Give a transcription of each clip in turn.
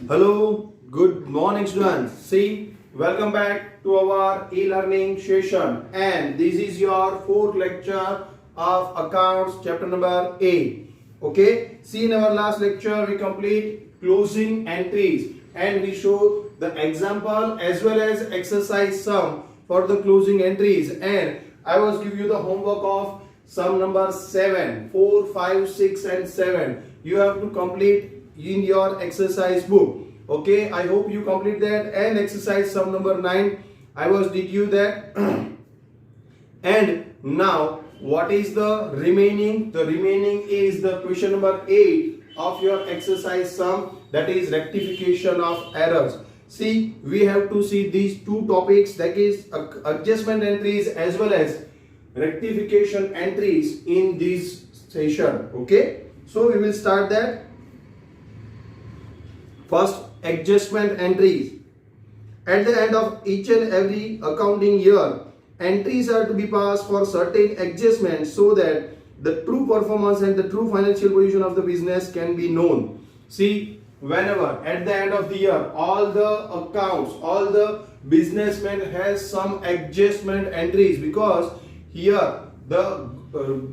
Hello, good morning students. See, welcome back to our e-learning session and this is your fourth lecture of accounts chapter number 8. Okay, see in our last lecture we complete closing entries and we show the example as well as exercise sum for the closing entries, and I was give you the homework of sum number 7, 4, 5, 6 and 7. You have to complete in your exercise book. Okay, I hope you complete that. And exercise sum number 9, I was did you that. And now what is the remaining? The remaining is the question number 8 of your exercise sum, that is rectification of errors. See, we have to see these two topics, that is adjustment entries as well as rectification entries in this session. Okay, so we will start that. First, adjustment entries. At the end of each and every accounting year, entries are to be passed for certain adjustments so that the true performance and the true financial position of the business can be known. See, whenever at the end of the year, all the accounts, all the businessmen has some adjustment entries, because here the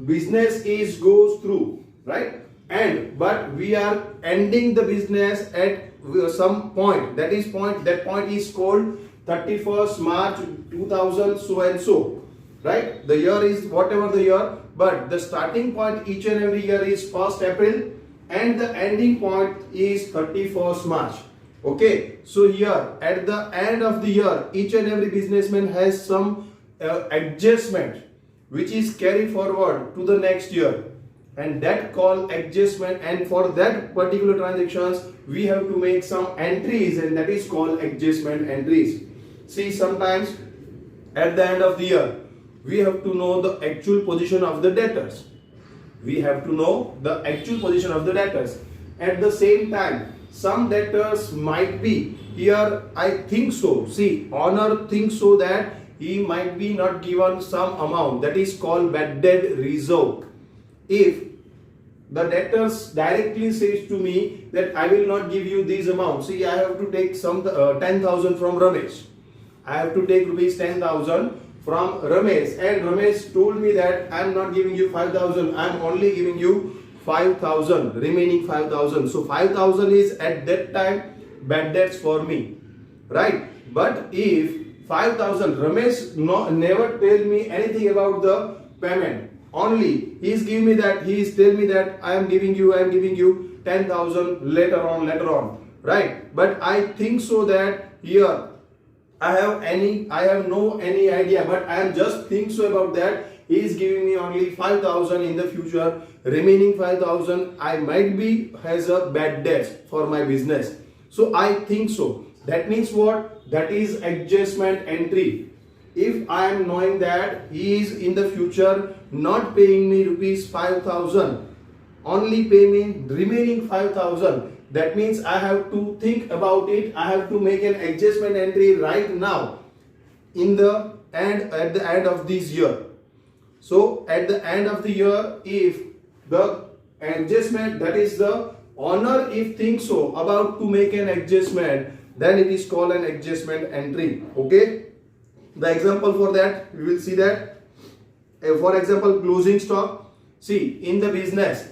business is goes through, right? And but we are ending the business at some point, that point is called 31st March 2000 so and so, right? The year is whatever the year, but the starting point each and every year is 1st April and the ending point is 31st March. Okay, so here at the end of the year, each and every businessman has some adjustment which is carried forward to the next year, and that called adjustment, and for that particular transactions we have to make some entries, and that is called adjustment entries. See, sometimes at the end of the year we have to know the actual position of the debtors. We have to know the actual position of the debtors. At the same time, some debtors might be here, I think so. See, owner thinks so that he might be not given some amount, that is called bad debt reserve. If the debtors directly says to me that I will not give you these amounts. See, I have to take some 10,000 from Ramesh. I have to take rupees 10,000 from Ramesh, and Ramesh told me that I am not giving you 5,000. I am only giving you 5,000, remaining 5,000. So 5,000 is at that time bad debts for me, right? But if 5,000, Ramesh never tell me anything about the payment. Only he is giving me that, he is telling me that I am giving you 10,000 later on, right? But I think so that here I have no any idea, but I am just think so about that. He is giving me only 5,000 in the future, remaining 5,000 I might be has a bad debt for my business. So I think so. That means what? That is adjustment entry. If I am knowing that he is in the future not paying me rupees 5,000, only pay me remaining 5,000, that means I have to think about it. I have to make an adjustment entry right now in the end, at the end of this year. So at the end of the year, if the adjustment, that is the owner if thinks so about to make an adjustment, then it is called an adjustment entry. Okay, the example for that we will see that. For example, closing stock. See, in the business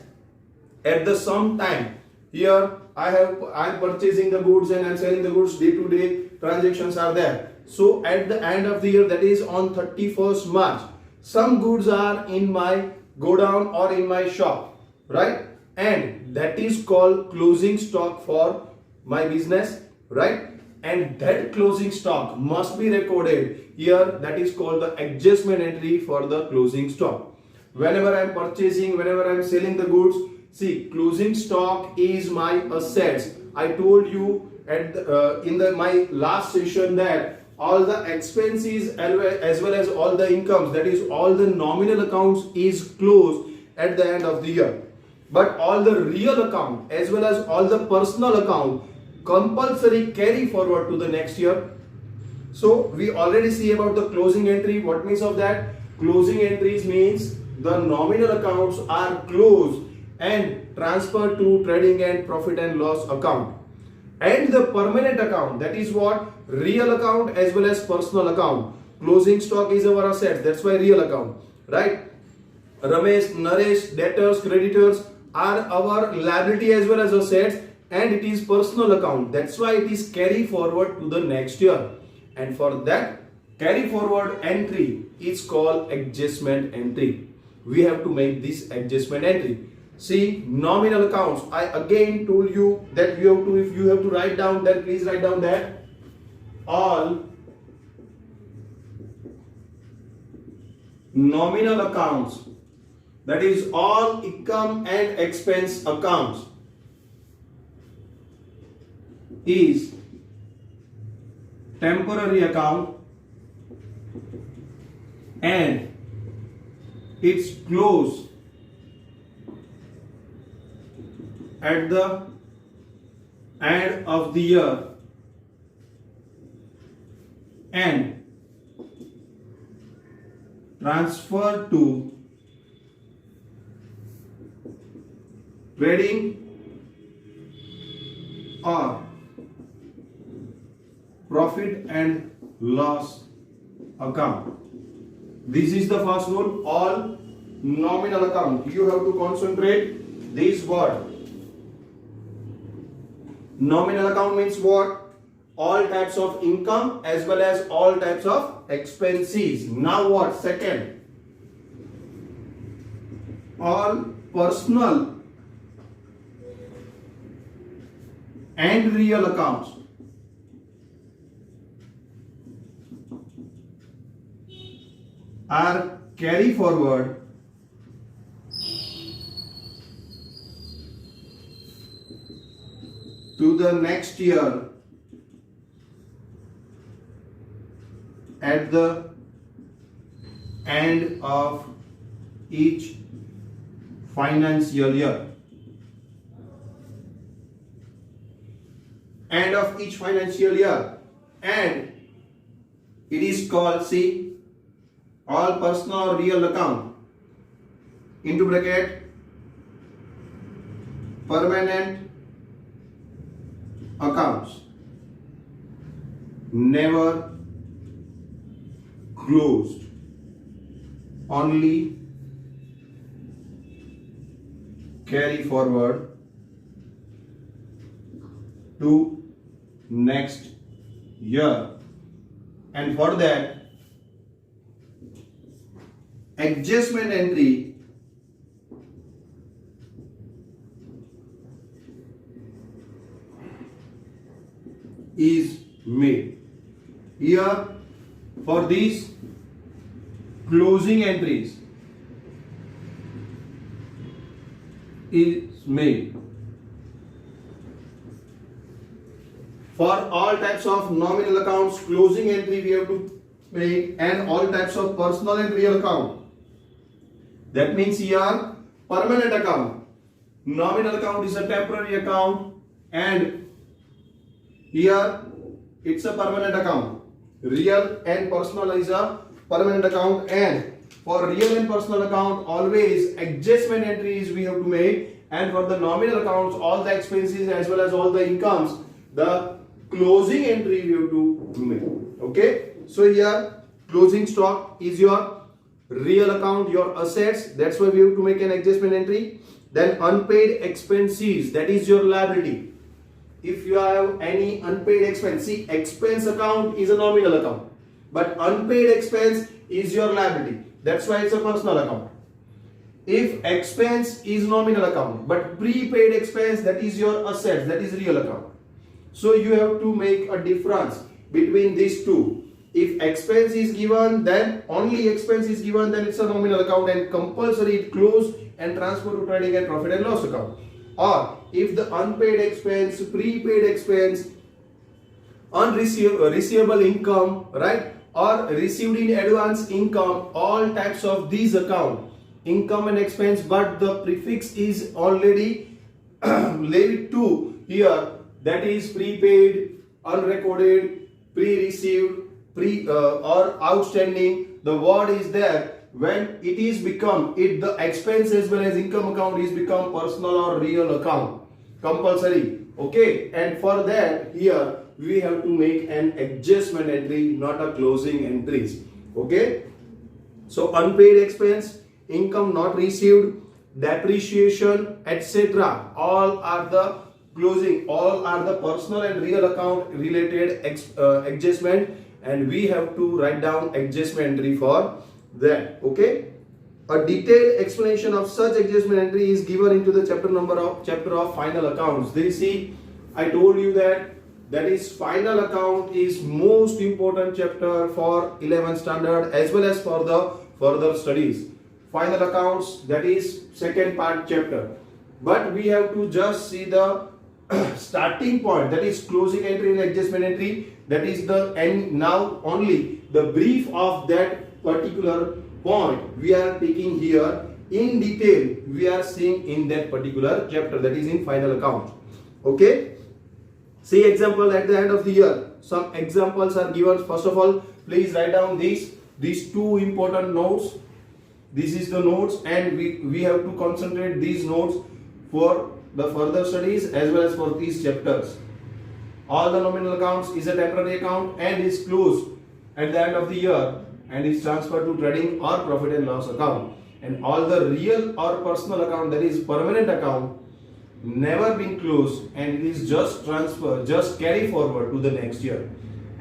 at the some time, here I am purchasing the goods and I am selling the goods, day to day transactions are there. So at the end of the year, that is on 31st March, some goods are in my godown or in my shop, right? And that is called closing stock for my business, right? And that closing stock must be recorded here, that is called the adjustment entry for the closing stock. Whenever I am purchasing, whenever I am selling the goods, see, closing stock is my assets. I told you at my last session that all the expenses as well as all the incomes, that is all the nominal accounts is closed at the end of the year. But all the real account as well as all the personal account compulsory carry forward to the next year. So we already see about the closing entry. What means of that? Closing entries means the nominal accounts are closed and transferred to trading and profit and loss account. And the permanent account, that is what? Real account as well as personal account. Closing stock is our assets, that's why real account, right? Ramesh, Naresh, debtors, creditors are our liability as well as assets, and it is personal account. That's why it is carry forward to the next year. And for that carry forward entry is called adjustment entry. We have to make this adjustment entry. See, nominal accounts. I again told you that you have to, if you have to write down, then please write down that all nominal accounts, that is all income and expense accounts, is temporary account and it's closed at the end of the year and transfer to trading or profit and loss account. This is the first rule, all nominal account. You have to concentrate this word. Nominal account means what? All types of income as well as all types of expenses. Now what? Second, all personal and real accounts. Are carry forward to the next year at the end of each financial year. End of each financial year, and it is called, see, all personal or real account into bracket permanent accounts, never closed, only carry forward to next year. And for that adjustment entry is made. Here for these closing entries is made. For all types of nominal accounts, closing entry we have to make, and all types of personal and real account. That means here permanent account. Nominal account is a temporary account, and here it's a permanent account. Real and personal is a permanent account, and for real and personal account always adjustment entries we have to make, and for the nominal accounts all the expenses as well as all the incomes, the closing entry we have to make. Okay, so here closing stock is your real account, your assets, that's why we have to make an adjustment entry. Then unpaid expenses, that is your liability. If you have any unpaid expense, see, expense account is a nominal account, but unpaid expense is your liability, that's why it's a personal account. If expense is nominal account, but prepaid expense, that is your assets, that is real account. So you have to make a difference between these two. If expense is given, then only expense is given, then it's a nominal account and compulsory it close and transfer to trading and profit and loss account. Or if the unpaid expense, prepaid expense, receivable income, right, or received in advance income, all types of these account, income and expense, but the prefix is already laid to here, that is prepaid, unrecorded, pre-received, or outstanding. The word is there when it is become, the expense as well as income account is become personal or real account compulsory. Okay, and for that here we have to make an adjustment entry, not a closing entries. Okay, so unpaid expense, income not received, depreciation, etc. All are the closing, all are the personal and real account related adjustment, and we have to write down adjustment entry for that. Okay. A detailed explanation of such adjustment entry is given into the chapter of final accounts. They see, I told you that is final account is most important chapter for 11th standard as well as for the further studies. Final accounts, that is second part chapter. But we have to just see the starting point, that is closing entry and adjustment entry, that is the end. Now only the brief of that particular point we are taking here in detail, we are seeing in that particular chapter, that is in final account. Okay, see example at the end of the year. Some examples are given. First of all, please write down these two important notes. This is the notes, and we have to concentrate these notes for the further studies as well as for these chapters. All the nominal accounts is a temporary account and is closed at the end of the year and is transferred to trading or profit and loss account. And all the real or personal account, that is permanent account, never been closed and it is just transfer, just carry forward to the next year.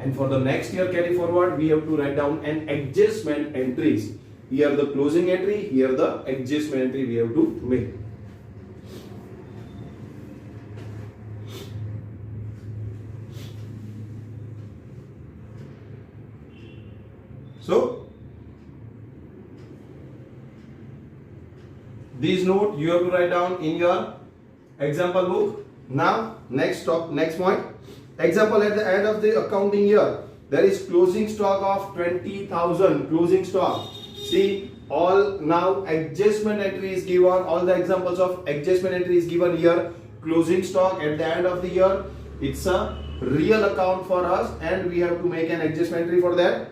And for the next year carry forward, we have to write down an adjustment entries. Here the closing entry, here the adjustment entry we have to make. So these note you have to write down in your example book. Now next point. Example, at the end of the accounting year there is closing stock of 20,000. Closing stock. See, all now adjustment entry is given. All the examples of adjustment entry is given here. Closing stock at the end of the year. It's a real account for us and we have to make an adjustment entry for that.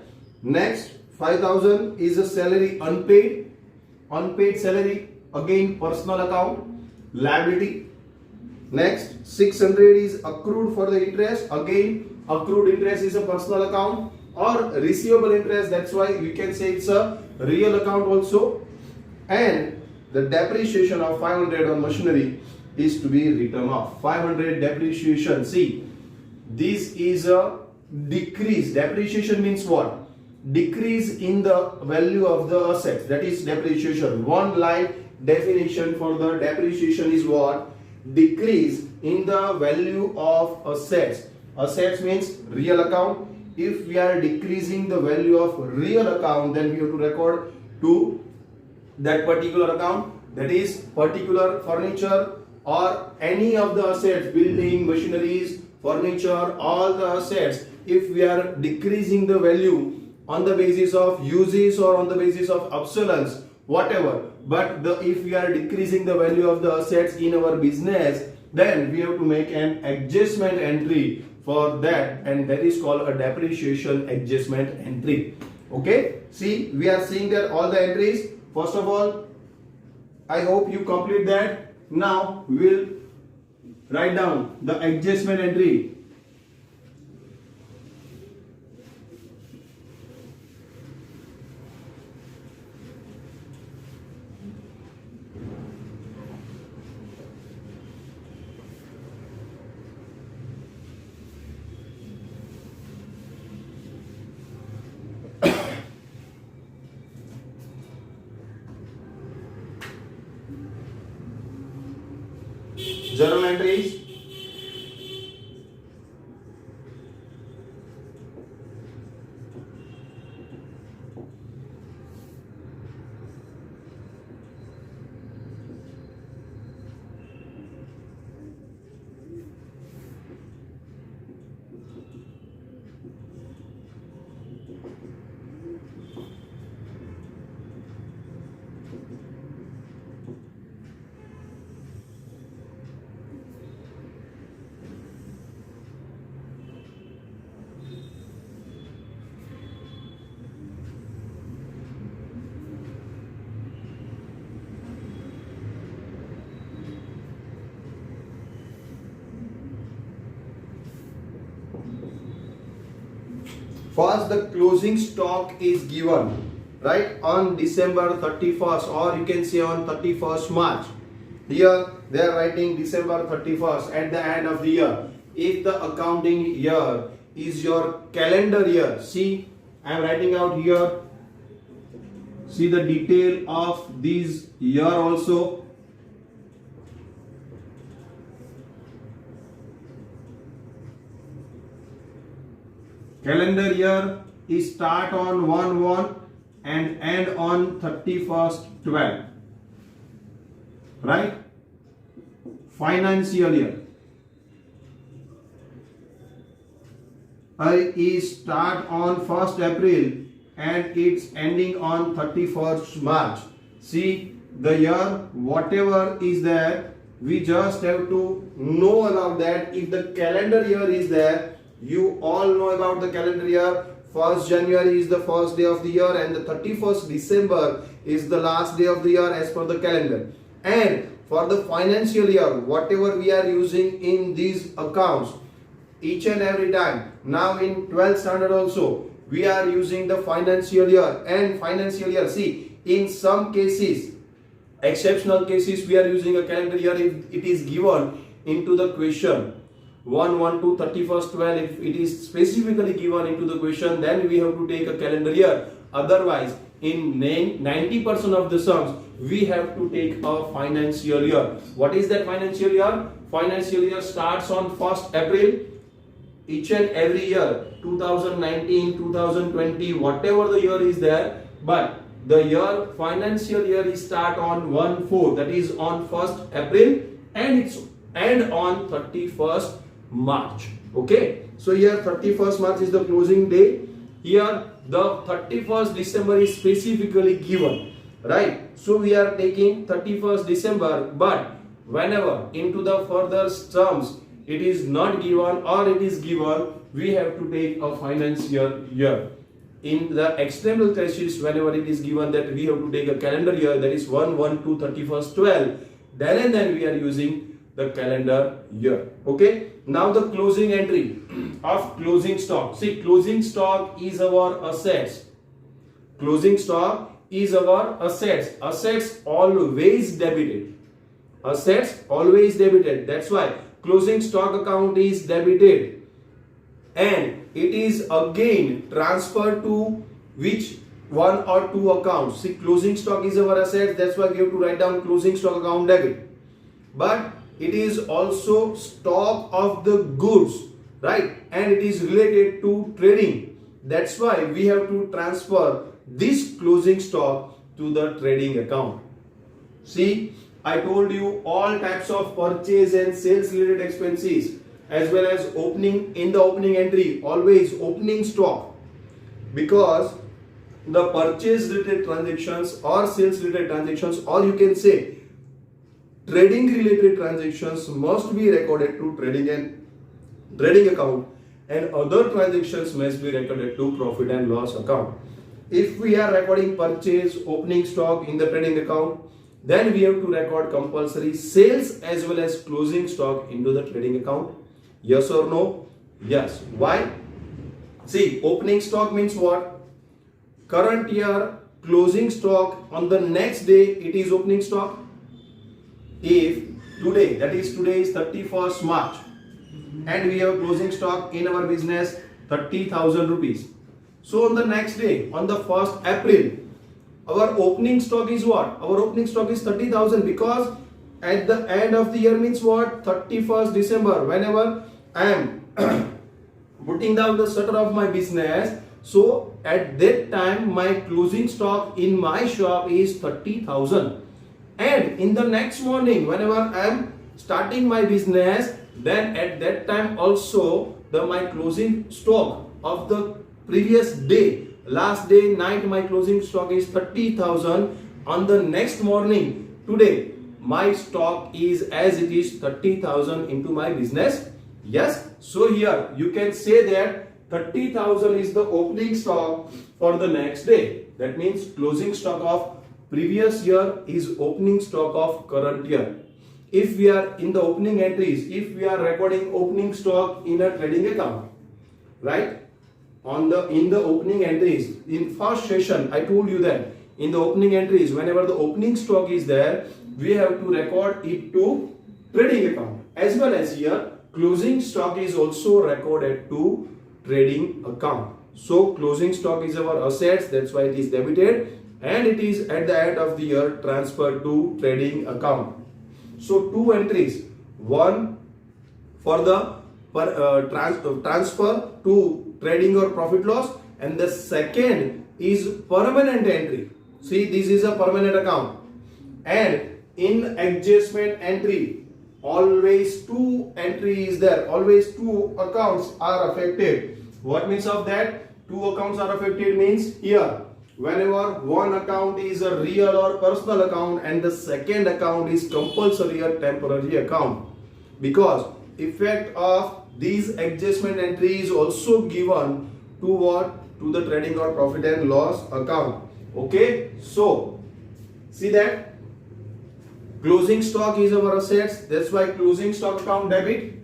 Next, 5,000 is a salary unpaid. Unpaid salary, again personal account, liability. Next, 600 is accrued for the interest. Again, accrued interest is a personal account or receivable interest. That's why we can say it's a real account also. And the depreciation of 500 on machinery is to be written off. 500 depreciation. See, this is a decrease. Depreciation means what? Decrease in the value of the assets, that is depreciation. One line definition for the depreciation is what? Decrease in the value of assets. Assets means real account. If we are decreasing the value of real account, then we have to record to that particular account, that is particular furniture or any of the assets, building, machineries, furniture, all the assets. If we are decreasing the value on the basis of uses or on the basis of obsolescence, whatever, but if we are decreasing the value of the assets in our business, then we have to make an adjustment entry for that, and that is called a depreciation adjustment entry. Okay, see, we are seeing that all the entries. First of all, I hope you complete that. Now we will write down the adjustment entry. Journal entries. First, the closing stock is given, right, on December 31st, or you can say on 31st March. Here they are writing December 31st at the end of the year. If the accounting year is your calendar year, see, I am writing out here, see the detail of this year also. Calendar year is start on 1/1 and end on 31st 12. Right? Financial year is start on 1st April and it's ending on 31st March. See the year, whatever is there, we just have to know about that. If the calendar year is there, you all know about the calendar year. 1st January is the first day of the year and the 31st December is the last day of the year as per the calendar. And for the financial year, whatever we are using in these accounts, each and every time, now in 12th standard also, we are using the financial year. And financial year, see, in some cases, exceptional cases, we are using a calendar year if it is given into the question. 1/1 to 31st 12, if it is specifically given into the question, then we have to take a calendar year. Otherwise, in 90% of the sums, we have to take a financial year. What is that financial year? Financial year starts on 1st April each and every year, 2019, 2020, whatever the year is there, but the year financial year is start on 1/4, that is on 1st April, and it's end on 31st March. Okay, so here 31st March is the closing day. Here the 31st December is specifically given, right? So we are taking 31st December, but whenever into the further terms it is not given or it is given, we have to take a financial year. In the external cases, whenever it is given that we have to take a calendar year, that is 1/1 to 31st 12, then we are using the calendar year. Okay, now the closing entry of closing stock. See, closing stock is our assets. Closing stock is our assets. Assets always debited. Assets always debited. That's why closing stock account is debited, and it is again transferred to which one or two accounts. See, closing stock is our assets. That's why we have to write down closing stock account debit. But it is also stock of the goods, right? And it is related to trading. That's why we have to transfer this closing stock to the trading account. See, I told you all types of purchase and sales related expenses, as well as opening, in the opening entry, always opening stock, because the purchase related transactions or sales related transactions, or you can say trading related transactions, must be recorded to trading account, and other transactions must be recorded to profit and loss account. If we are recording purchase, opening stock in the trading account, then we have to record compulsory sales as well as closing stock into the trading account. Yes or no? Yes. Why? See, opening stock means what? Current year closing stock, on the next day it is opening stock. If today, that is today is 31st March, and we have closing stock in our business 30,000 rupees. So on the next day, on the 1st April, our opening stock is what? Our opening stock is 30,000, because at the end of the year means what? 31st December, whenever I am putting down the shutter of my business, so at that time my closing stock in my shop is 30,000. And in the next morning, whenever I am starting my business, then at that time also my closing stock of the previous day, last day night, my closing stock is 30,000. On the next morning, today, my stock is as it is 30,000 into my business. Yes, so here you can say that 30,000 is the opening stock for the next day. That means closing stock of previous year is opening stock of current year. If we are in the opening entries, if we are recording opening stock in a trading account, right? in the opening entries. In first session, I told you that in the opening entries, whenever the opening stock is there, we have to record it to trading account. As well as here, closing stock is also recorded to trading account. So closing stock is our assets, that's why it is debited, and it is at the end of the year transferred to trading account. So two entries, one for the transfer to trading or profit loss, and the second is permanent entry. See, this is a permanent account, and in adjustment entry, always two entry is there, always two accounts are affected. What means of that? Two accounts are affected means here, whenever one account is a real or personal account and the second account is compulsory or temporary account, because effect of these adjustment entry is also given to what? To the trading or profit and loss account. Okay, so see that closing stock is our assets, that's why closing stock account debit.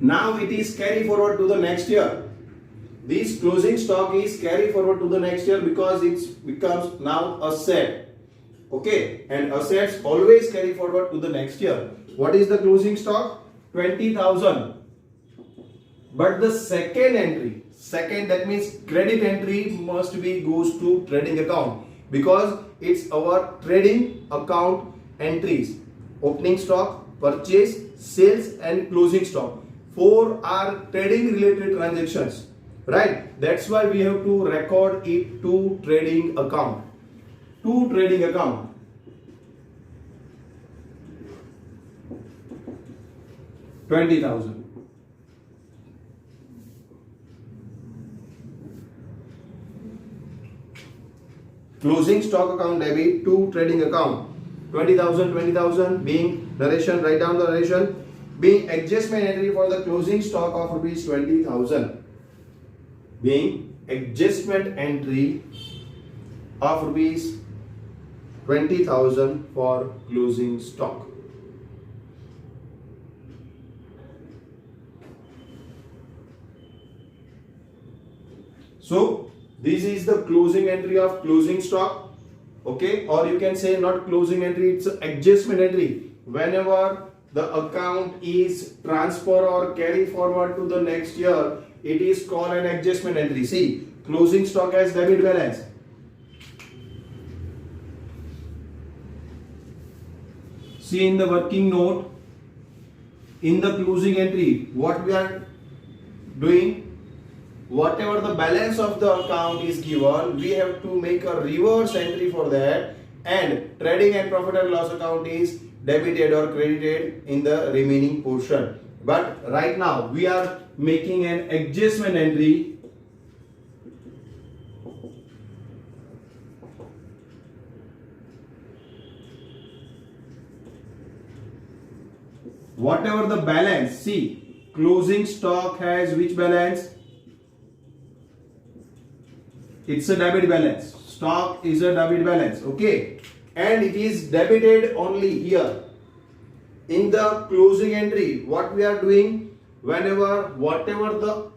Now it is carry forward to the next year. This closing stock is carry forward to the next year because it becomes now asset. Okay, and assets always carry forward to the next year. What is the closing stock? 20,000. But the second entry, that means credit entry must be goes to trading account because it's our trading account entries. Opening stock, purchase, sales and closing stock. 4 are trading related transactions, right? That's why we have to record it to trading account. To trading account. $20,000. Closing stock account debit to trading account. 20,000 being narration, write down the narration, being adjustment entry for the closing stock of rupees 20,000. Being adjustment entry of rupees 20,000 for closing stock. So this is the closing entry of closing stock. Okay, or you can say not closing entry, it's adjustment entry. Whenever the account is transfer or carry forward to the next year, it is called an adjustment entry. See, closing stock as debit balance. See in the working note, in the closing entry, what we are doing, whatever the balance of the account is given, we have to make a reverse entry for that, and trading and profit and loss account is debited or credited in the remaining portion. But right now we are making an adjustment entry. Whatever the balance, see, closing stock has which balance? It's a debit balance. Stock is a debit balance. Okay, and it is debited only here in the closing entry. What we are doing, whenever whatever the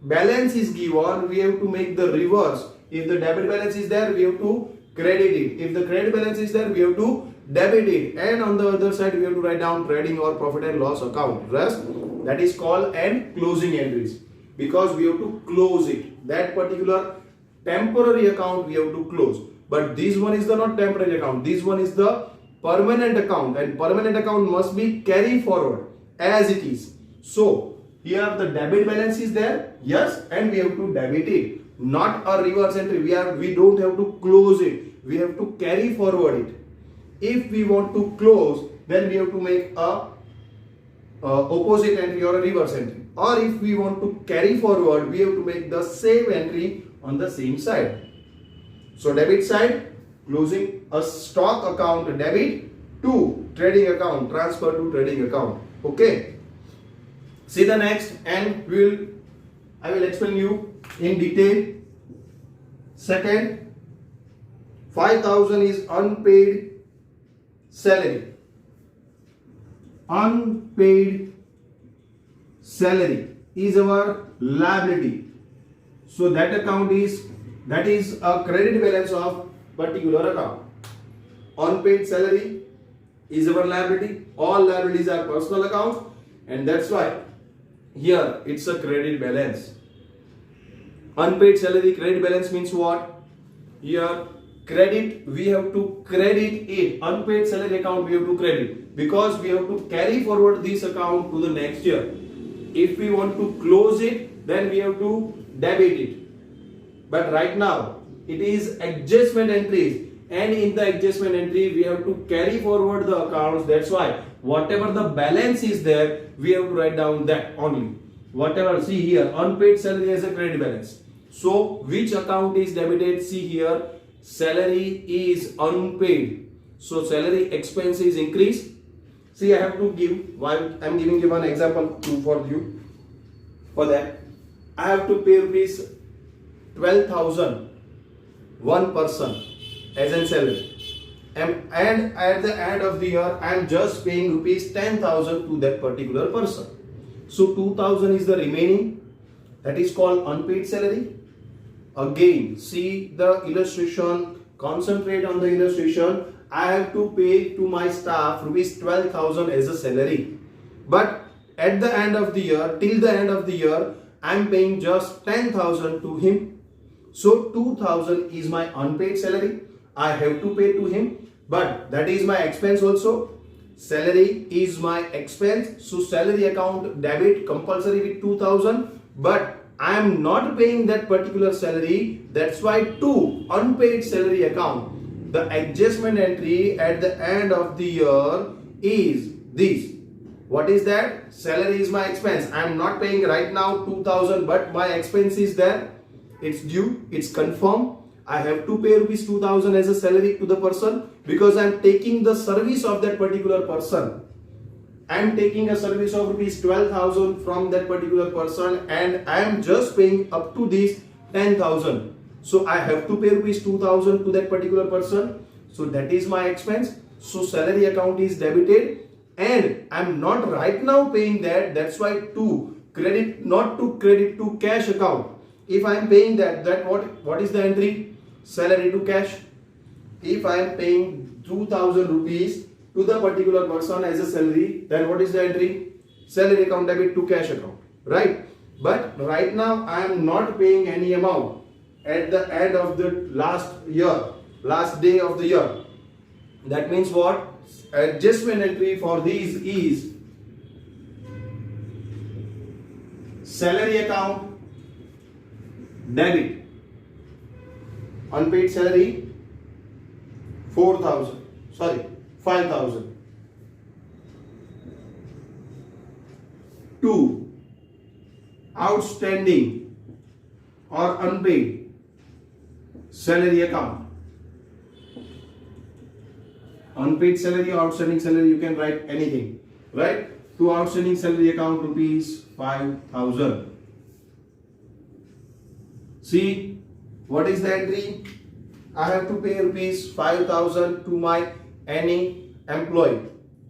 balance is given, we have to make the reverse. If the debit balance is there, we have to credit it. If the credit balance is there, we have to debit it. And on the other side, we have to write down trading or profit and loss account. Rest, that is called an closing entries, because we have to close it. That particular temporary account we have to close. But this one is the not temporary account. This one is the permanent account, and permanent account must be carry forward as it is. So here the debit balance is there, yes, and we have to debit it. Not a reverse entry. We don't have to close it. We have to carry forward it. If we want to close, then we have to make a opposite entry or a reverse entry. Or if we want to carry forward, we have to make the same entry on the same side. So debit side, closing a stock account debit to trading account, transfer to trading account. Okay. See the next, and I will explain you in detail. Second, 5,000 is unpaid salary. unpaid salary is our liability. So that is a credit balance of particular account. Unpaid salary is our liability. All liabilities are personal accounts, and that's why here it's a credit balance. Unpaid salary credit balance means what? Here credit, we have to credit it. Unpaid salary account we have to credit because we have to carry forward this account to the next year. If we want to close it, then we have to debit it. But right now it is adjustment entries, and in the adjustment entry we have to carry forward the accounts. That's why whatever the balance is there, we have to write down that only. Whatever, see here, unpaid salary as a credit balance. So which account is debited? See here, salary is unpaid. So salary expense is increased. See, I have to give, while I am giving you one example for you. For that, I have to pay rupees 12,000 one person as a salary, and at the end of the year I am just paying rupees 10,000 to that particular person. So 2,000 is the remaining, that is called unpaid salary. Again, see the illustration, concentrate on the illustration. I have to pay to my staff rupees 12,000 as a salary, but at the end of the year, till the end of the year, I am paying just 10,000 to him. So 2,000 is my unpaid salary. I have to pay to him, but that is my expense also. Salary is my expense, so salary account debit compulsory with 2,000, but I am not paying that particular salary. That's why to unpaid salary account, the adjustment entry at the end of the year is this. What is that? Salary is my expense. I am not paying right now 2,000, but my expense is there. It's due, it's confirmed. I have to pay rupees 2,000 as a salary to the person because I am taking the service of that particular person. I am taking a service of rupees 12,000 from that particular person, and I am just paying up to this 10,000. So I have to pay rupees 2,000 to that particular person. So that is my expense. So salary account is debited, and I am not right now paying that. That's why to credit, not to credit to cash account. If I am paying that what is the entry? Salary to cash. If I am paying 2,000 rupees to the particular person as a salary, then what is the entry? Salary account debit to cash account, right? But right now I am not paying any amount at the end of the last year, last day of the year. That means what? Adjustment entry for these is salary account debit. Unpaid salary 5,000. To outstanding or unpaid salary account. Unpaid salary or outstanding salary, you can write anything, right? To outstanding salary account rupees 5,000. See, what is the entry? I have to pay rupees 5,000 to my any employee,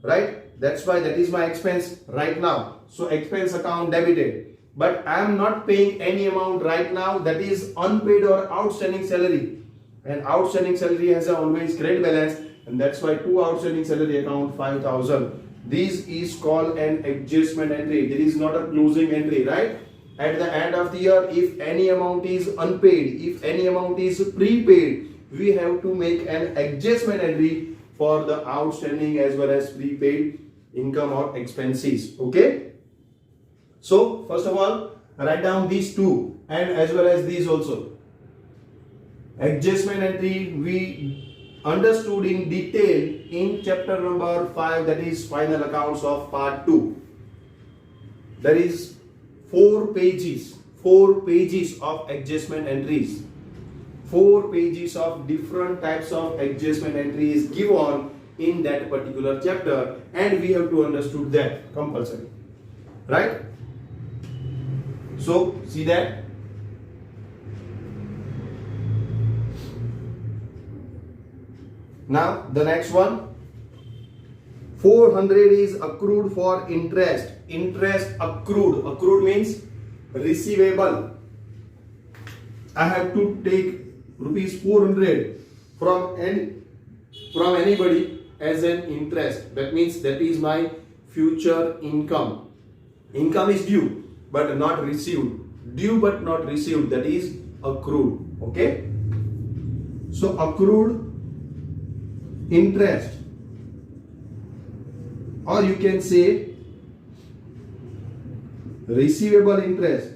right? That's why that is my expense right now. So expense account debited. But I am not paying any amount right now, that is unpaid or outstanding salary. And outstanding salary has a always credit balance, and that's why to outstanding salary account 5,000. This is called an adjustment entry. There is not a closing entry, right? At the end of the year, if any amount is unpaid, if any amount is prepaid, we have to make an adjustment entry for the outstanding as well as prepaid income or expenses. Okay? So, first of all, write down these two and as well as these also. Adjustment entry we understood in detail in chapter number 5, that is final accounts of part 2. There is 4 pages of adjustment entries. 4 pages of different types of adjustment entries given in that particular chapter, and we have to understood that compulsory, right? So see that. Now the next one, 400 is accrued for interest. Interest accrued. Accrued means receivable. I have to take rupees 400 from anybody as an interest. That means that is my future income. Income is due but not received. Due but not received, that is accrued. Okay. So accrued interest, or you can say receivable interest.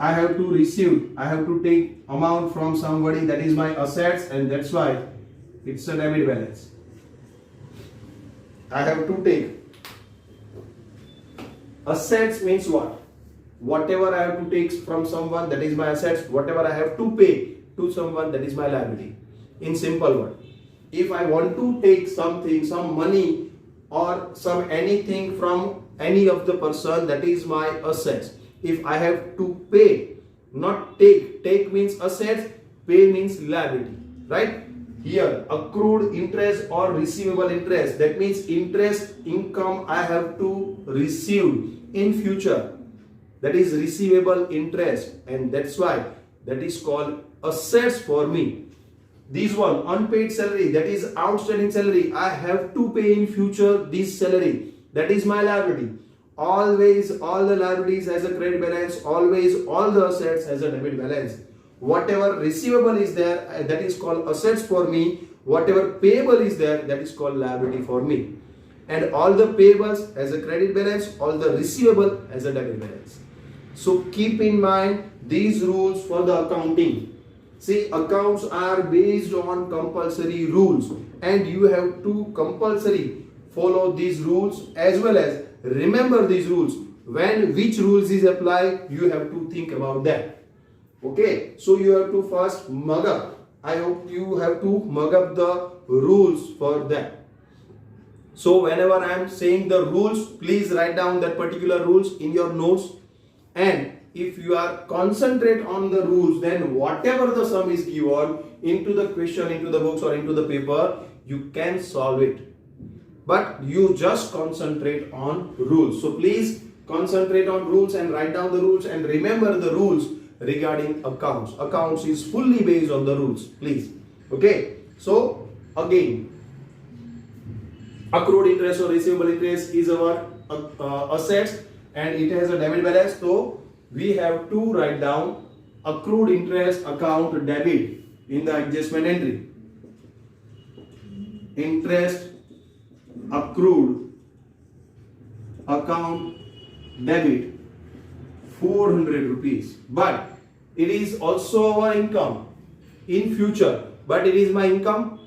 I have to receive, I have to take amount from somebody, that is my assets, and that's why it's a debit balance. I have to take. Assets means what? Whatever I have to take from someone, that is my assets. Whatever I have to pay to someone, that is my liability. In simple word, if I want to take something, some money or some anything from any of the person, that is my assets. If I have to pay, not take, take means assets, pay means liability, right? Here accrued interest or receivable interest, that means interest income I have to receive in future, that is receivable interest, and that's why that is called assets for me. This one, unpaid salary, that is outstanding salary, I have to pay in future this salary, that is my liability. Always all the liabilities as a credit balance, always all the assets as a debit balance. Whatever receivable is there, that is called assets for me. Whatever payable is there, that is called liability for me. And all the payables as a credit balance, all the receivable as a debit balance. So keep in mind these rules for the accounting. See, accounts are based on compulsory rules, and you have to compulsory follow these rules as well as remember these rules. When which rules is applied, you have to think about that. Okay, so you have to first mug up. I hope you have to mug up the rules for that. So whenever I am saying the rules, please write down that particular rules in your notes. And if you are concentrate on the rules, then whatever the sum is given into the question, into the books or into the paper, you can solve it. But you just concentrate on rules. So please concentrate on rules and write down the rules and remember the rules regarding accounts. Accounts is fully based on the rules, please. Okay. So again, accrued interest or receivable interest is our assets and it has a debit balance. So we have to write down accrued interest account debit in the adjustment entry. Interest accrued account debit 400 rupees, but it is also our income in future, but it is my income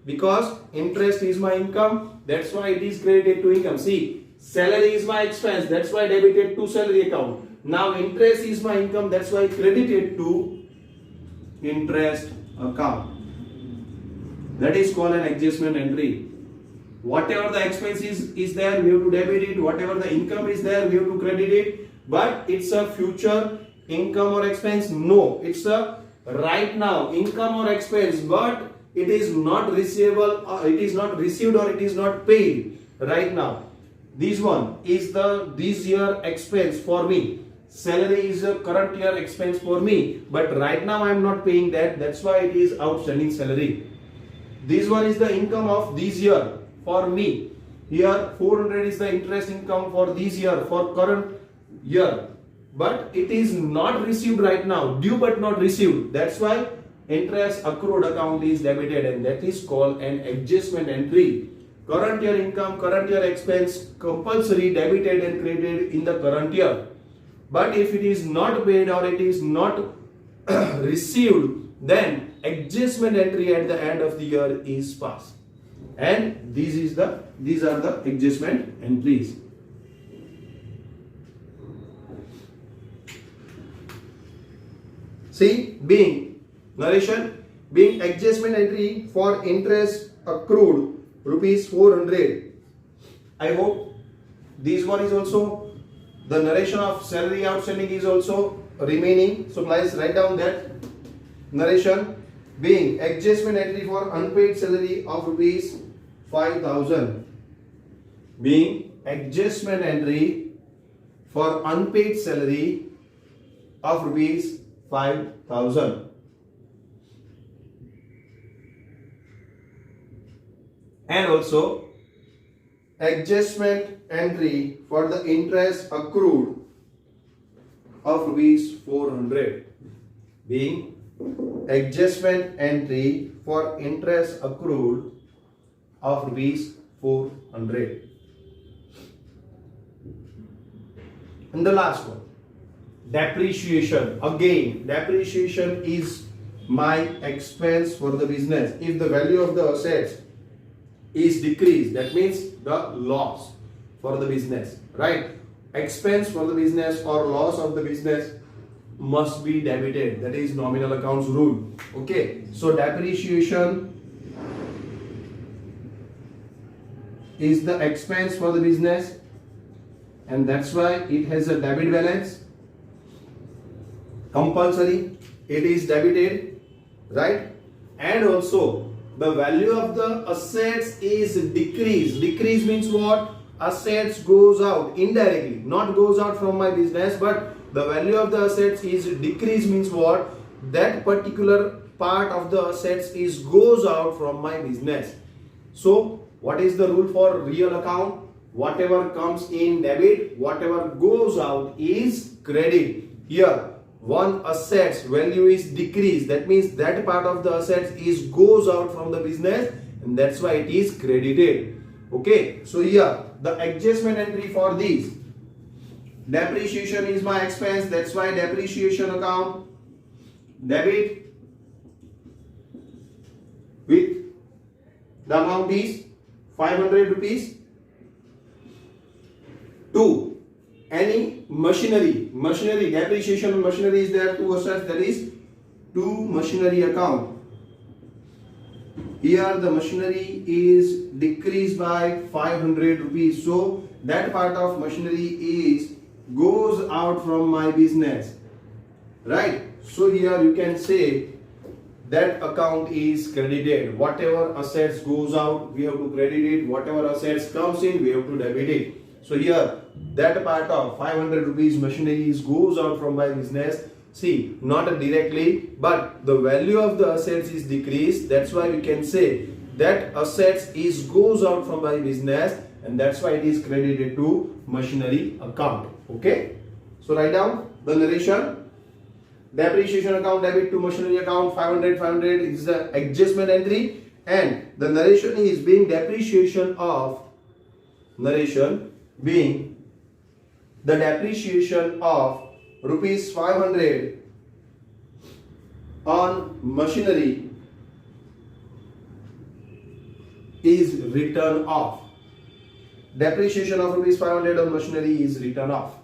because interest is my income, that's why it is credited to income. See, salary is my expense, that's why debited to salary account. Now interest is my income, that's why credited to interest account. That is called an adjustment entry. Whatever the expense is there, we have to debit it. Whatever the income is there, we have to credit it. But it's a future income or expense? No, it's a right now income or expense, but it is not receivable, it is not received or it is not paid right now. This one is the this year expense for me. Salary is a current year expense for me, but right now I am not paying that. That's why it is outstanding salary. This one is the income of this year for me. Here 400 is the interest income for this year, for current year, but it is not received right now, due but not received. That's why interest accrued account is debited, and that is called an adjustment entry. Current year income, current year expense compulsory debited and credited in the current year. But if it is not paid or it is not received, then adjustment entry at the end of the year is passed. And these are the adjustment entries. See, being narration, being adjustment entry for interest accrued rupees 400. I hope this one is also, the narration of salary outstanding is also remaining. So please write down that narration. being adjustment entry for unpaid salary of rupees 5,000, being adjustment entry for unpaid salary of rupees 5,000. And also adjustment entry for the interest accrued of rupees 400, being adjustment entry for interest accrued of rupees 400. And the last one, depreciation. Again, depreciation is my expense for the business. If the value of the assets is decreased, that means the loss for the business, right? Expense for the business or loss of the business must be debited. That is nominal accounts rule. Okay, so depreciation is the expense for the business, and that's why it has a debit balance. Compulsory, it is debited, right? And also the value of the assets is decreased. Decrease means what? Assets goes out indirectly, not goes out from my business, but the value of the assets is decreased means what? That particular part of the assets is goes out from my business. So what is the rule for real account? Whatever comes in debit, whatever goes out is credit. Here one asset's value is decreased, that means that part of the assets is goes out from the business, and that's why it is credited. Okay, so here the adjustment entry for these, depreciation is my expense, that's why depreciation account debit with the amount is 500 rupees to any machinery depreciation on machinery is there, to assets, that is to machinery account. Here the machinery is decreased by 500 rupees, so that part of machinery is goes out from my business, right? So here you can say that account is credited. Whatever assets goes out, we have to credit it. Whatever assets comes in, we have to debit it. So here that part of 500 rupees machinery is goes out from my business. See, not directly, but the value of the assets is decreased. That's why we can say that assets is goes out from my business, and that's why it is credited to machinery account. Okay, so write down the narration. Depreciation account debit to machinery account 500 is the adjustment entry, and the narration is being depreciation of being the depreciation of rupees 500 on machinery is written off. Depreciation of rupees 500 on machinery is written off.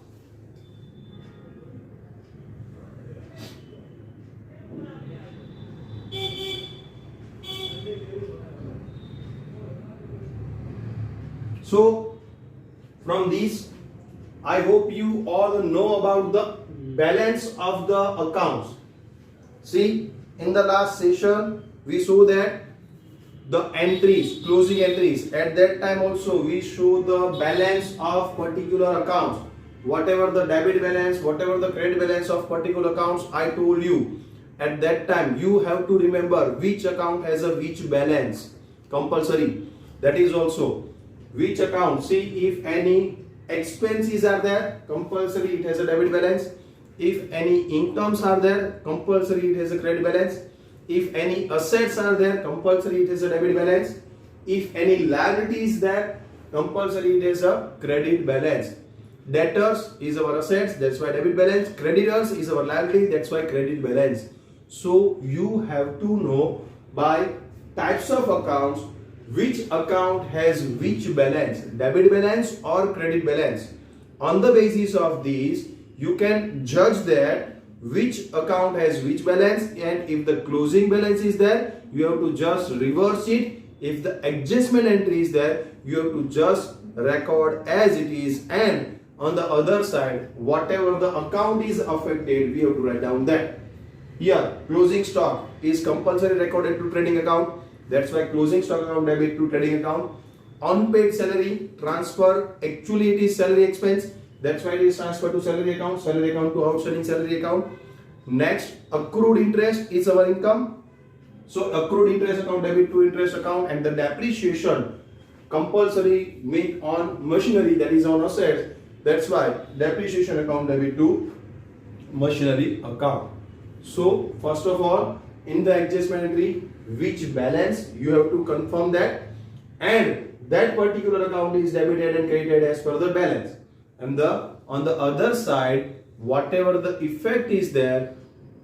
So from these, I hope you all know about the balance of the accounts. See, in the last session we saw that the entries, closing entries, at that time also we show the balance of particular accounts. Whatever the debit balance, whatever the credit balance of particular accounts, I told you at that time you have to remember which account has a which balance, compulsory. That is also which account, see, if any expenses are there, compulsory it has a debit balance. If any incomes are there, compulsory it has a credit balance. If any assets are there, compulsory it has a debit balance. If any liability is there, compulsory it has a credit balance. Debtors is our assets, that's why debit balance. Creditors is our liability, that's why credit balance. So you have to know by types of accounts which account has which balance, debit balance or credit balance. On the basis of these, you can judge that which account has which balance, and if the closing balance is there, you have to just reverse it. If the adjustment entry is there, you have to just record as it is, and on the other side, whatever the account is affected, we have to write down that. Here, closing stock is compulsory recorded to trading account. That's why closing stock account debit to trading account. Unpaid salary transfer, actually it is salary expense. That's why it is transferred to salary account to outstanding salary account. Next, accrued interest is our income. So accrued interest account debit to interest account, and the depreciation compulsory make on machinery, that is on assets. That's why depreciation account debit to machinery account. So first of all, in the adjustment entry, which balance you have to confirm that, and that particular account is debited and credited as per the balance. And on the other side, whatever the effect is there,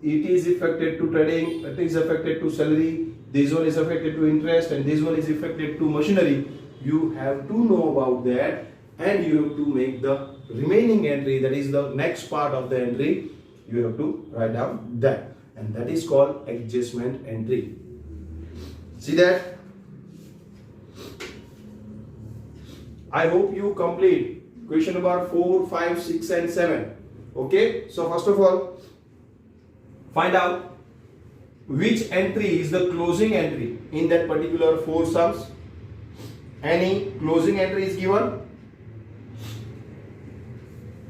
it is affected to trading, it is affected to salary, this one is affected to interest, and this one is affected to machinery. You have to know about that, and you have to make the remaining entry, that is the next part of the entry. You have to write down that, and that is called adjustment entry. See that? I hope you complete question number 4, 5, 6 and 7. Okay, so first of all, find out which entry is the closing entry in that particular 4 sums. Any closing entry is given,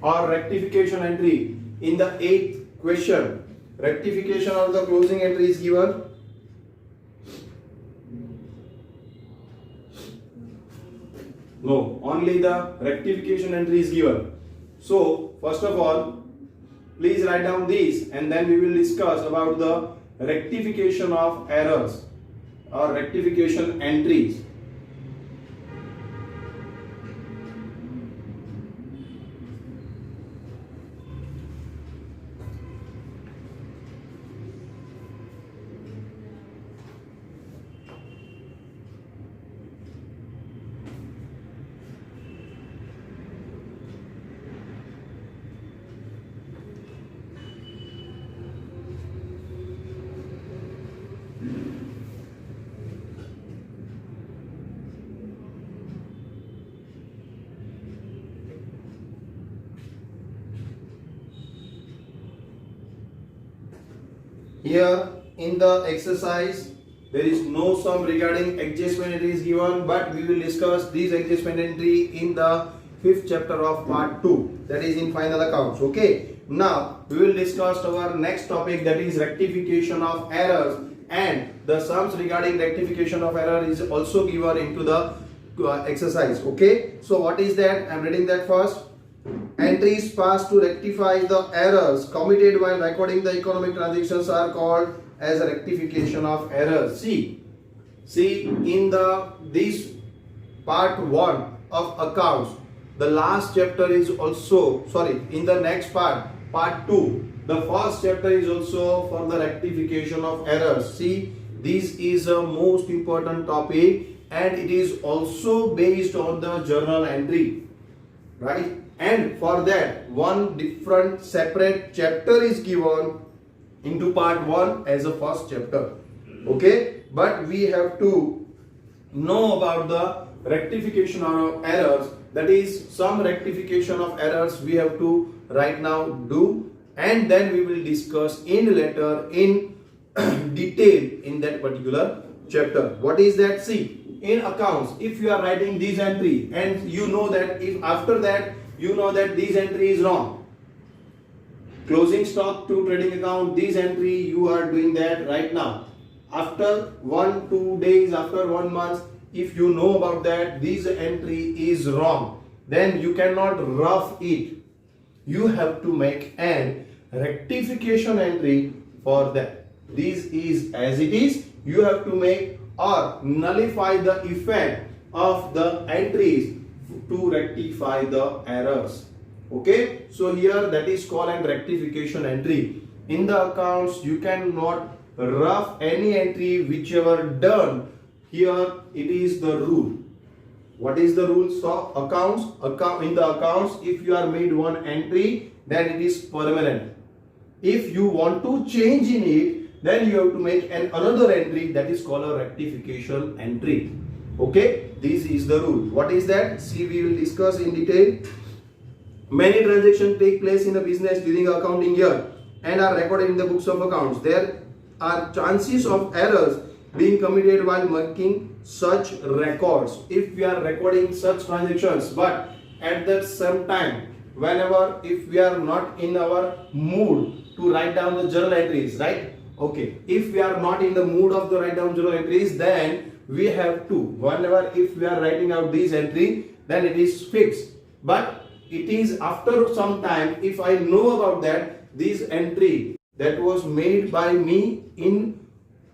or rectification entry in the 8th question. Rectification or the closing entry is given. No, only the rectification entry is given. So first of all, please write down these, and then we will discuss about the rectification of errors or rectification entries. Here in the exercise, there is no sum regarding adjustment entry is given, but we will discuss this adjustment entry in the 5th chapter of part 2, that is in final accounts. Okay, now we will discuss our next topic, that is rectification of errors, and the sums regarding rectification of error is also given into the exercise. Okay, so what is that? I am reading that first. Entries passed to rectify the errors committed while recording the economic transactions are called as a rectification of errors. See in this part 1 of accounts, the last chapter is also, in the next part 2, the first chapter is also for the rectification of errors. See, this is a most important topic, and it is also based on the journal entry, right? And for that, one different separate chapter is given into part 1 as a first chapter. Okay, but we have to know about the rectification of errors, that is some rectification of errors we have to right now do, and then we will discuss in later in detail in that particular chapter. What is that? See, in accounts, if you are writing this entry and you know that if after that you know that this entry is wrong, closing stock to trading account, this entry you are doing that right now. After 1-2 days, after 1 month, if you know about that this entry is wrong, then you cannot rough it. You have to make an rectification entry for that. This is as it is. You have to make or nullify the effect of the entries to rectify the errors. Okay, so here that is called an rectification entry. In the accounts, you cannot rough any entry whichever done. Here it is the rule. What is the rule? So in the accounts, if you are made one entry, then it is permanent. If you want to change in it, then you have to make another entry, that is called a rectification entry. Okay, this is the rule. What is that? See, we will discuss in detail. Many transactions take place in a business during accounting year, and are recorded in the books of accounts. There are chances of errors being committed while making such records. If we are recording such transactions, but at the same time, whenever if we are not in our mood to write down the journal entries, right? Okay, if we are not in the mood of the write down journal entries, then we have to, whenever if we are writing out these entry, then it is fixed. But it is after some time, if I know about that this entry that was made by me in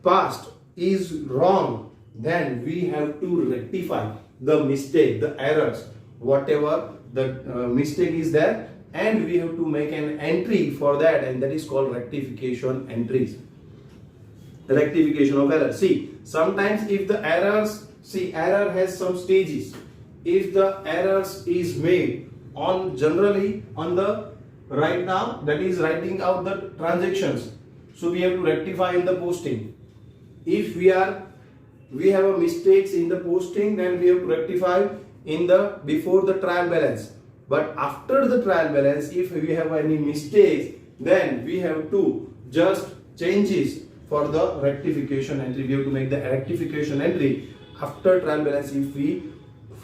past is wrong, then we have to rectify the mistake, the errors, whatever the mistake is there, and we have to make an entry for that, and that is called rectification entries. The rectification of error. See, sometimes if the errors, see, error has some stages. If the errors is made on generally on the right now, that is writing out the transactions, so we have to rectify in the posting. If we have a mistakes in the posting, then we have to rectify in the before the trial balance. But after the trial balance, if we have any mistakes, then we have to just changes for the rectification entry. We have to make the rectification entry after trial balance if we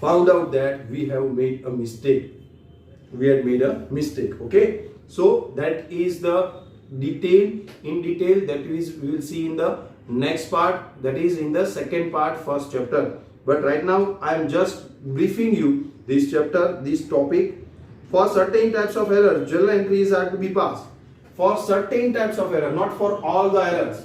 found out that we have made a mistake. We had made a mistake. Okay, so that is the detail that we will see in the next part, that is in the second part, first chapter. But right now I am just briefing you this chapter, this topic. For certain types of error, journal entries are to be passed. For certain types of error, not for all the errors.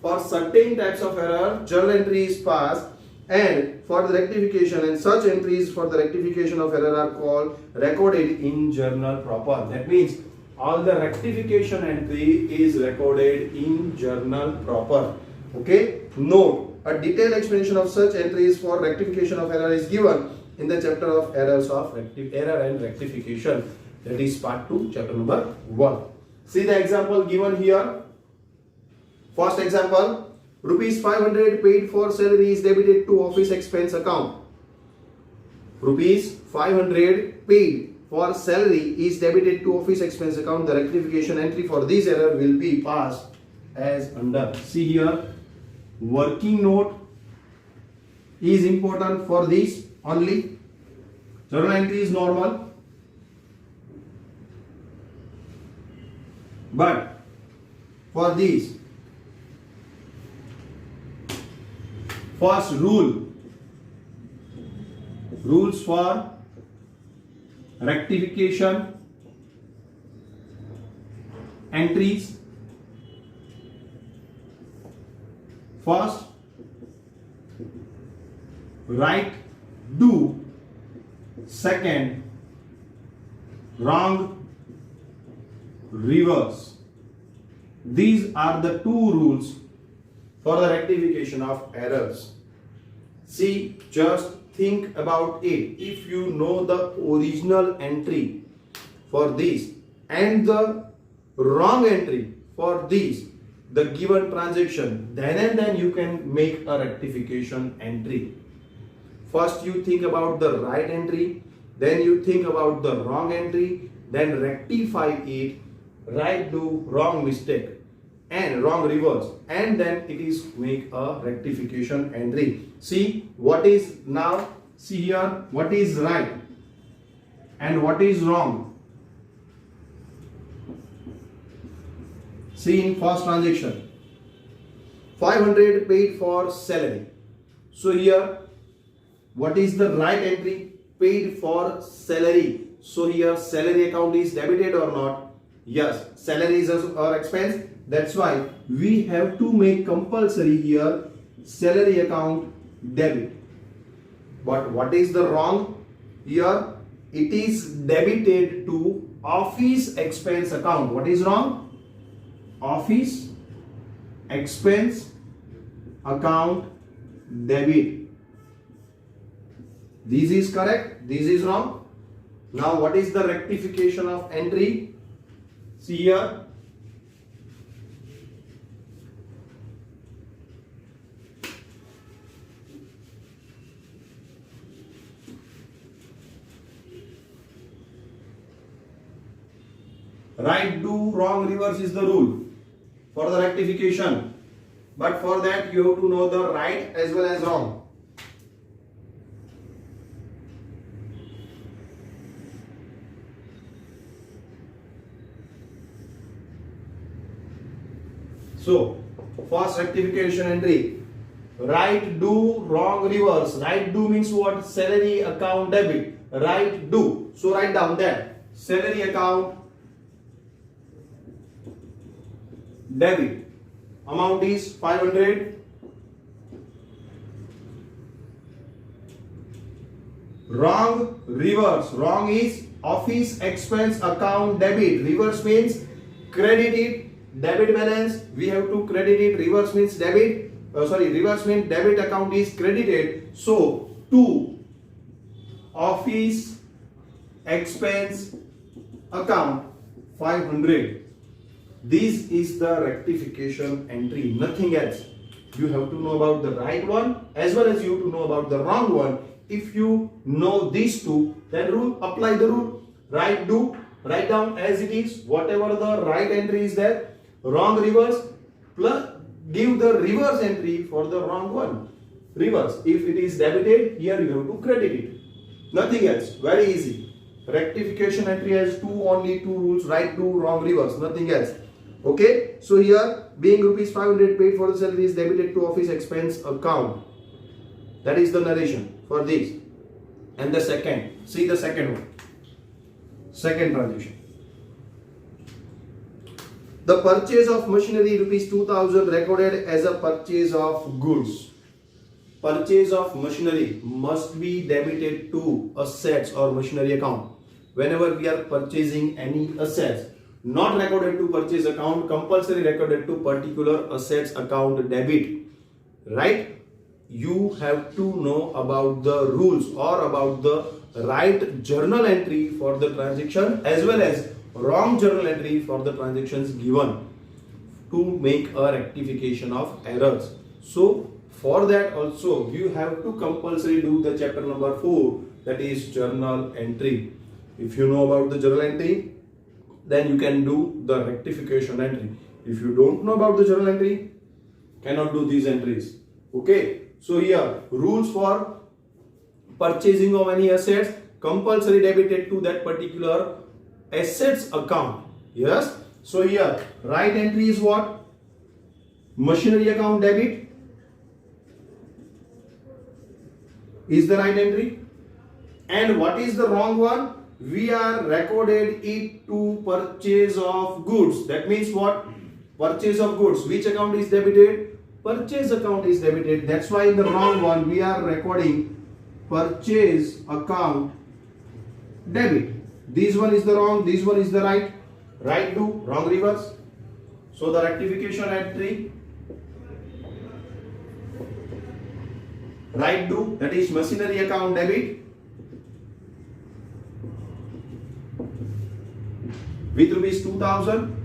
For certain types of error, journal entry is passed, and for the rectification, and such entries for the rectification of error are called recorded in journal proper. That means all the rectification entry is recorded in journal proper. Okay, note, a detailed explanation of such entries for rectification of error is given in the chapter of errors of error and rectification, that is part 2, chapter number 1. See the example given here. First example, rupees 500 paid for salary is debited to office expense account. Rupees 500 paid for salary is debited to office expense account. The rectification entry for this error will be passed as under. See here, working note is important for this only. Journal entry is normal, but for this, first rules for rectification entries. First, right do. Second, wrong reverse. These are the two rules for the rectification of errors. See, just think about it. If you know the original entry for this and the wrong entry for this, the given transaction, then and then you can make a rectification entry. First you think about the right entry, then you think about the wrong entry, then rectify it, right do, wrong mistake, and wrong reverse, and then it is make a rectification entry. See what is now, see here what is right and what is wrong. See in first transaction, 500 paid for salary. So here what is the right entry? Paid for salary. So here salary account is debited or not? Yes, salary is our expense. That's why we have to make compulsory here salary account debit. But what is the wrong? Here it is debited to office expense account. What is wrong? Office expense account debit. This is correct, this is wrong. Now what is the rectification of entry? See here, Right do, wrong reverse is the rule for the rectification. But for that you have to know the right as well as wrong. So, first rectification entry. Right do, wrong reverse. Right do means what? Salary account debit. Right do. So write down that. Salary account debit. Amount is 500. Wrong reverse. Wrong is office expense account debit. Reverse means credit it. Debit balance, we have to credit it. Reverse means debit. Reverse means debit account is credited. So, to office expense account 500. This is the rectification entry, nothing else. You have to know about the right one as well as you have to know about the wrong one. If you know these two, then apply the rule. Right do, write down as it is, whatever the right entry is there. Wrong reverse, plus give the reverse entry for the wrong one. Reverse, if it is debited, here you have to credit it. Nothing else, very easy. Rectification entry has only two rules, right do, wrong reverse, nothing else. Okay, so here being rupees 500 paid for the salary is debited to office expense account. That is the narration for this. And the second, see the second one. Second transition. The purchase of machinery rupees 2000 recorded as a purchase of goods. Purchase of machinery must be debited to assets or machinery account. Whenever we are purchasing any assets, not recorded to purchase account, compulsory recorded to particular assets account debit. Right? You have to know about the rules or about the right journal entry for the transaction as well as wrong journal entry for the transactions given to make a rectification of errors. So for that also you have to compulsory do the chapter number 4, that is journal entry. If you know about the journal entry, then you can do the rectification entry. If you don't know about the journal entry, cannot do these entries. Okay, so here rules for purchasing of any assets, compulsory debited to that particular assets account. Yes, so here right entry is what? Machinery account debit is the right entry. And what is the wrong one? We are recorded it to purchase of goods. That means what? Purchase of goods. Which account is debited? Purchase account is debited. That's why in the wrong one we are recording purchase account debit. This one is the wrong, this one is the right. Right do, wrong reverse. So the rectification entry, right do, that is machinery account debit with rupees 2000,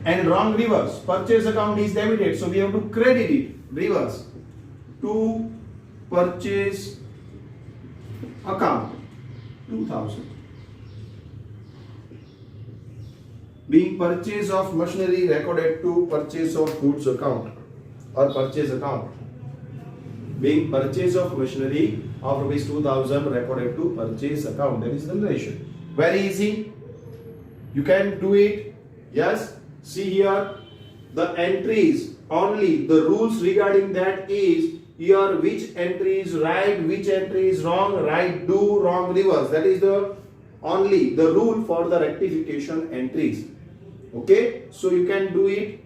and wrong reverse, purchase account is debited, so we have to credit it, reverse, to purchase account 2000. Being purchase of machinery recorded to purchase of goods account or purchase account. Being purchase of machinery of rupees 2000 recorded to purchase account. That is the narration. Very easy. You can do it. Yes. See here the entries only. The rules regarding that is here which entry is right, which entry is wrong, right do, wrong reverse. That is the only the rule for the rectification entries. Okay, so you can do it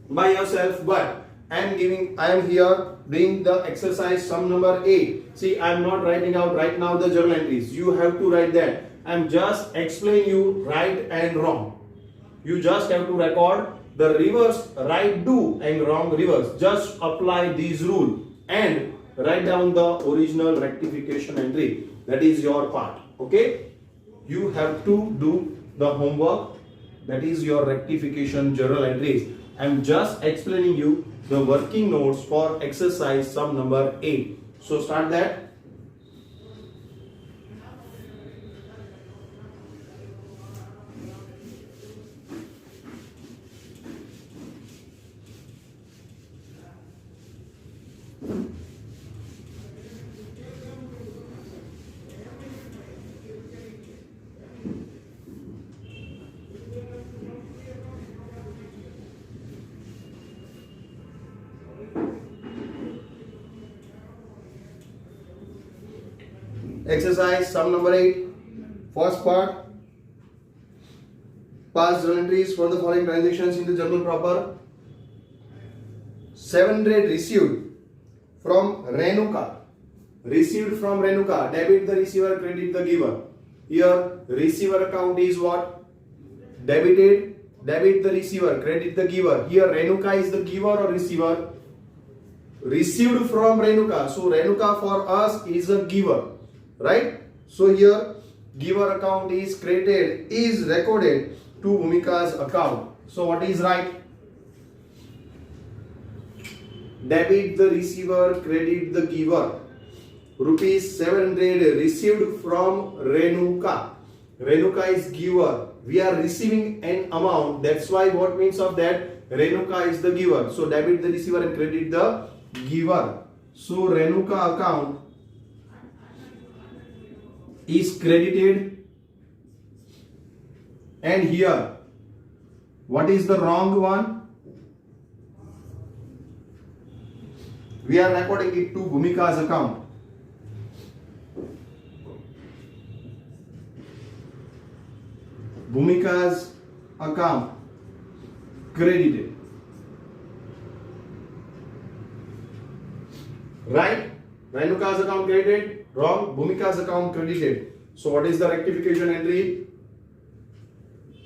by yourself, but I am here doing the exercise sum number 8. See, I am not writing out right now the journal entries. You have to write that. I am just explaining you right and wrong. You just have to record the reverse right do and wrong reverse. Just apply these rules and write down the original rectification entry. That is your part. Okay, you have to do the homework. That is your rectification journal entries. I am just explaining you the working notes for exercise sum number 8. So start that. Exercise sum number 8. First part. Pass journal entries for the following transactions in the journal proper. 700 received from Renuka. Received from Renuka. Debit the receiver, credit the giver. Here receiver account is what? Debited. Debit the receiver, credit the giver. Here Renuka is the giver or receiver? Received from Renuka. So Renuka for us is a giver. Right? So here giver account is created, is recorded to Bhumika's account. So what is right? Debit the receiver, credit the giver. Rupees 700 received from Renuka. Renuka is giver. We are receiving an amount. That's why what means of that? Renuka is the giver. So debit the receiver and credit the giver. So Renuka account is credited. And here, what is the wrong one? We are recording it to Bhumika's account. Bhumika's account credited. Right? Renuka's account credited. Wrong. Bhumika's account credited. So what is the rectification entry?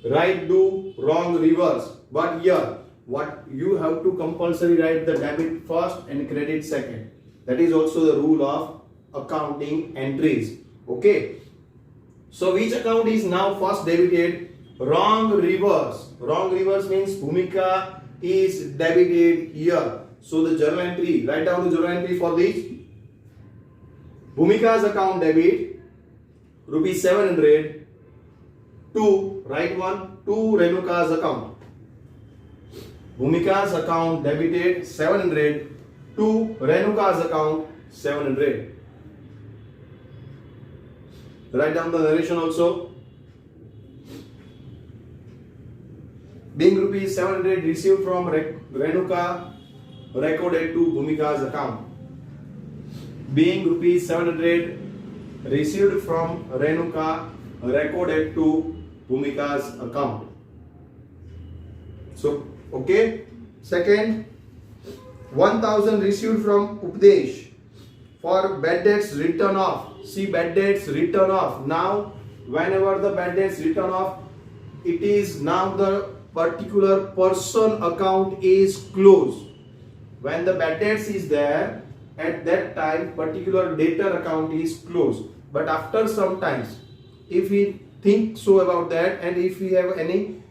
Right do, wrong reverse. But here, what you have to compulsory write the debit first and credit second. That is also the rule of accounting entries. Okay. So which account is now first debited? Wrong reverse. Wrong reverse means Bhumika is debited here. So the journal entry, write down the journal entry for this. Bhumika's account debit rupees 700 to, right one, to Renuka's account. Bhumika's account debited 700 to Renuka's account 700. Write down the narration also. Being rupees 700 received from Renuka, recorded to Bhumika's account. Being rupees 700 received from Renuka, recorded to Bhumika's account. So, okay. Second, 1000 received from Updesh for bad debts written off. See, bad debts written off. Now, whenever the bad debts written off, it is now the particular person account is closed. When the bad debts is there, at that time particular debtor account is closed. But after some times, if we think so about that, and if we have any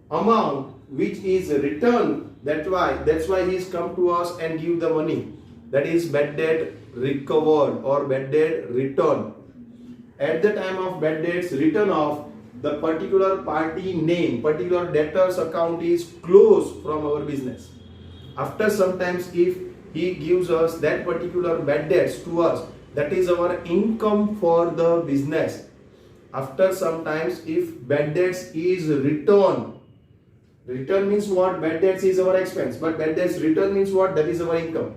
amount which is returned, that's why he is come to us and give the money. That is bad debt recovered or bad debt return. At the time of bad debts written off, the particular party name, particular debtor's account is closed from our business. After sometimes, if he gives us that particular bad debts to us, that is our income for the business. After sometimes, if bad debts is returned, return means what? Bad debts is our expense, but bad debts return means what? That is our income.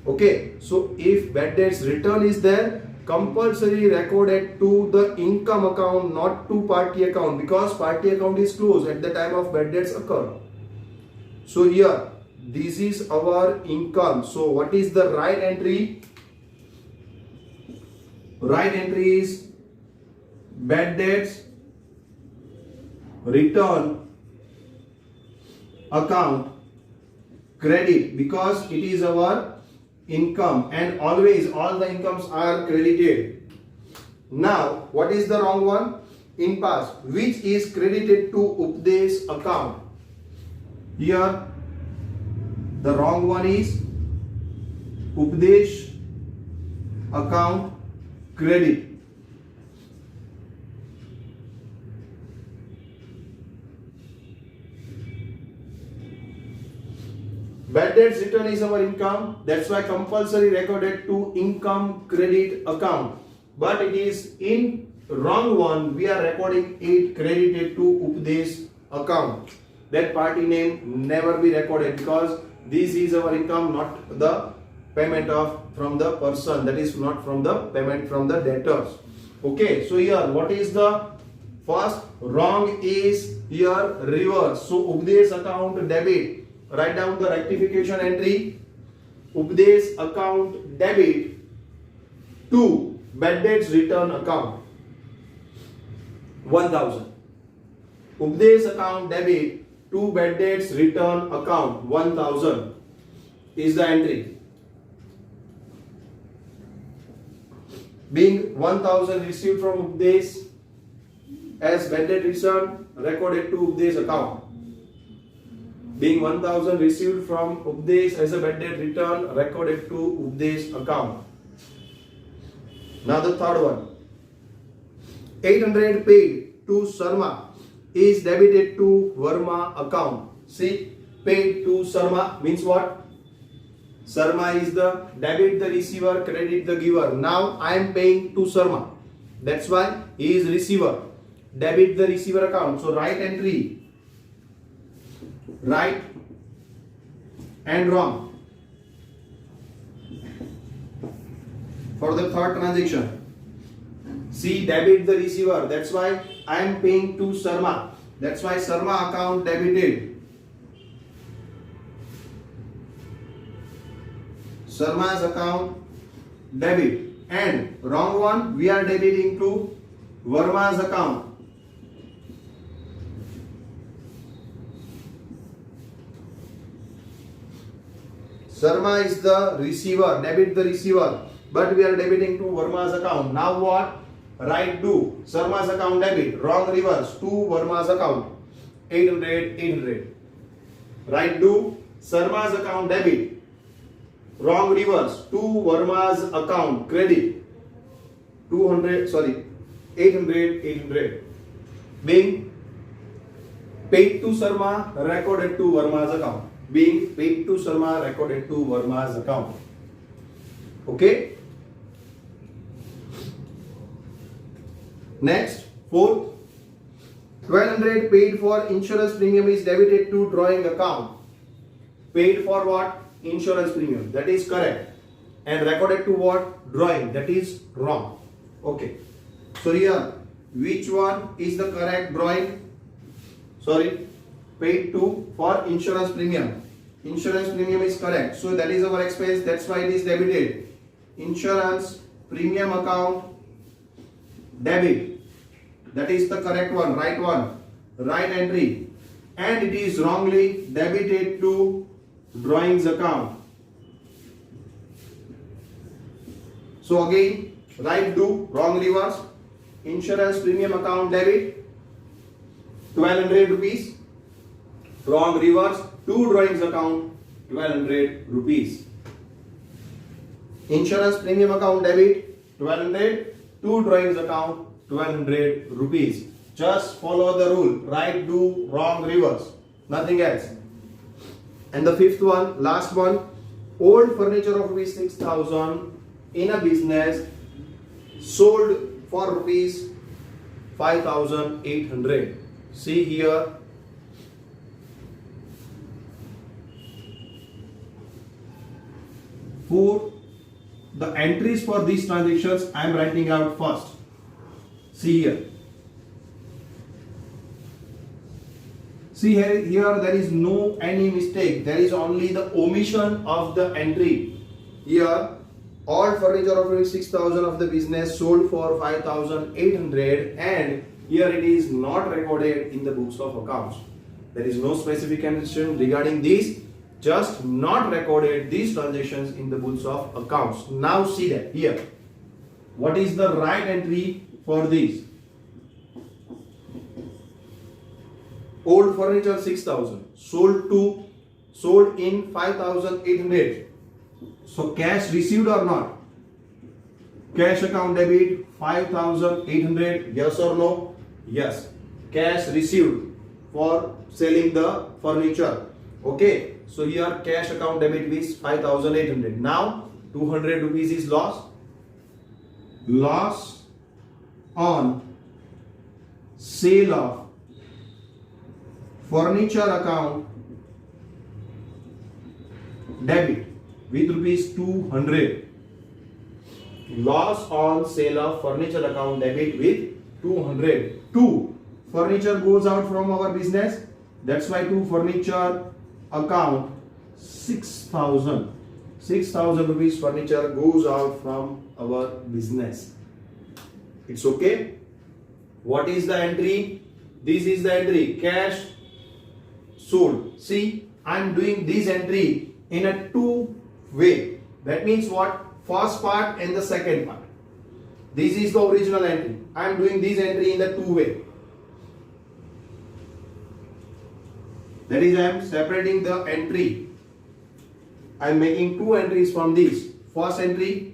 Okay, so if bad debts return is there, compulsory recorded to the income account, not to party account, because party account is closed at the time of bad debts occur. So here, this is our income. So what is the right entry? Right entry is bad debts return account credit, because it is our income, and always all the incomes are credited. Now what is the wrong one? In past, which is credited to Updesh account. Here the wrong one is Updesh account credit. Bad debts return is our income. That's why compulsory recorded to income credit account. But it is in wrong one. We are recording it credited to Updesh account. That party name never be recorded, because this is our income, not the payment of from the person. That is not from the payment from the debtors. Okay, so here what is the first wrong is here reverse. So Updesh account debit. Write down the rectification entry. Updesh account debit to bad debts return account 1000. Updesh account debit to bad debts return account 1000 is the entry. Being 1000 received from Updesh as bad debt return recorded to Updesh account. Being 1000 received from Updesh as a bad debt return recorded to Updesh account. Now the third one. 800 paid to Sharma is debited to Verma account. See, paid to Sharma means what? Sharma is the debit the receiver, credit the giver. Now I am paying to Sharma. That's why he is receiver. Debit the receiver account. So right entry. Right and wrong. For the third transaction. See, debit the receiver. That's why I am paying to Sharma. That's why Sharma account debited. Sharma's account debit. And wrong one, we are debiting to Verma's account. Sharma is the receiver, debit the receiver, but we are debiting to Verma's account. Now what? Right to Sharma's account debit, wrong reverse to Verma's account. 800, 800. Right to Sharma's account debit, wrong reverse to Verma's account credit. 800, 800. Being paid to Sharma recorded to Verma's account. Being paid to Sharma recorded to Verma's account. Okay. Next, fourth. 1200 paid for insurance premium is debited to drawing account. Paid for what? Insurance premium. That is correct. And recorded to what? Drawing. That is wrong. Okay. So here, which one is the correct drawing? Sorry. Paid to for insurance premium. Insurance premium is correct. So that is our expense. That's why it is debited. Insurance premium account debit. That is the correct one. Right one. Right entry. And it is wrongly debited to drawings account. So again, right do, wrong reverse. Insurance premium account debit 1200 rupees. Wrong reverse to drawings account 1200 rupees. Insurance premium account debit 1200 to drawings account 1200 rupees. Just follow the rule. Right do, wrong reverse. Nothing else. And the fifth one, last one. Old furniture of rupees 6,000 in a business sold for rupees 5,800. See here. For the entries for these transactions, I am writing out first. See here. See here there is no any mistake. There is only the omission of the entry. Here, all furniture of 6,000 of the business sold for 5,800, and here it is not recorded in the books of accounts. There is no specification regarding this. Just not recorded these transactions in the books of accounts. Now see that here. What is the right entry for this? Old furniture 6,000 sold in 5,800. So cash received or not? Cash account debit 5,800. Yes or no? Yes. Cash received for selling the furniture. Okay. So here cash account debit is 5,800. Now 200 rupees is loss. Loss on sale of furniture account debit with rupees 200. Loss on sale of furniture account debit with 200. 2. Furniture goes out from our business. That's why to furniture account 6,000. 6,000 rupees furniture goes out from our business. It's okay. What is the entry? This is the entry. Cash sold. See, I am doing this entry in a two way. That means what? First part and the second part. This is the original entry. I am doing this entry in the two way. That is, I am separating the entry. I am making two entries from this. First entry.